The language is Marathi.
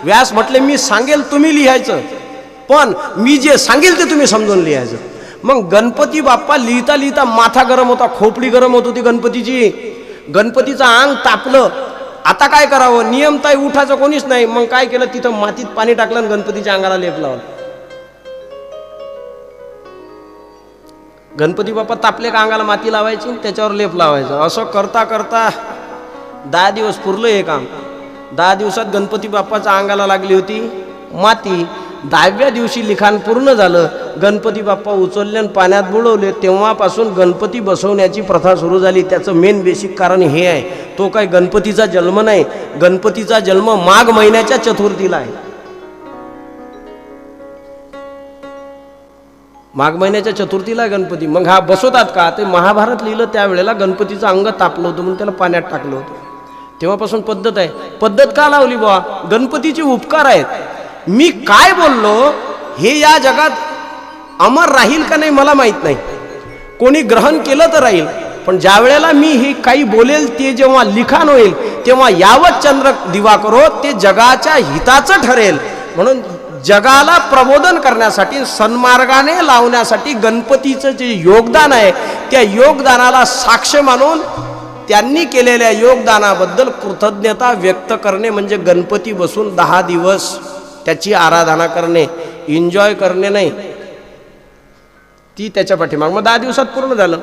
व्यास म्हटले मी सांगेल तुम्ही लिहायचं, पण मी जे सांगेल ते तुम्ही समजून लिहायचं. मग गणपती बाप्पा लिहिता लिहिता माथा गरम होता, खोपडी गरम होत होती गणपतीची, गणपतीचं अंग तापलं. आता काय करावं, नियमताई उठायचं कोणीच नाही. मग काय केलं, तिथं मातीत पाणी टाकलं आणि गणपतीच्या अंगाला लेप लावला. गणपती बाप्पा तापले का अंगाला माती लावायची, त्याच्यावर लेप लावायचं. असं करता करता 10 दिवस पुरलं हे काम. 10 दिवसात गणपती बाप्पाच्या अंगाला लागली होती माती. 10व्या दिवशी लिखाण पूर्ण झालं. गणपती बाप्पा उचलले आणि पाण्यात बुडवले. तेव्हापासून गणपती बसवण्याची प्रथा सुरू झाली. त्याचं मेन बेसिक कारण हे आहे, तो काय गणपतीचा जन्म नाही, गणपतीचा जन्म माघ महिन्याच्या चतुर्थीला आहे. माघ महिन्याच्या चतुर्थीला गणपती. मग हा बसवतात का, ते महाभारत लिहिलं त्यावेळेला गणपतीचं अंग तापलं होतं म्हणून त्याला पाण्यात टाकलं होतं. तेव्हापासून पद्धत आहे. पद्धत का लावली बुवा, गणपतीचे उपकार आहेत. मी काय बोललो हे या जगात अमर राहील का नाही मला माहित नाही, कोणी ग्रहण केलं तर राहील, पण ज्या वेळेला मी हे काही बोलेल ते जेव्हा लिखाण होईल तेव्हा यावत चंद्र दिवाकरो ते जगाच्या हिताचं ठरेल. म्हणून जगाला प्रबोधन करण्यासाठी, सन्मार्गाने लावण्यासाठी गणपतीचं जे योगदान आहे त्या योगदानाला साक्ष मानून त्यांनी केलेल्या योगदानाबद्दल कृतज्ञता व्यक्त करणे म्हणजे गणपती बसून 10 दिवस त्याची आराधना करणे, एन्जॉय करणे नाही. ती त्याच्या पाठीमाग. मग 10 दिवसात पूर्ण झालं.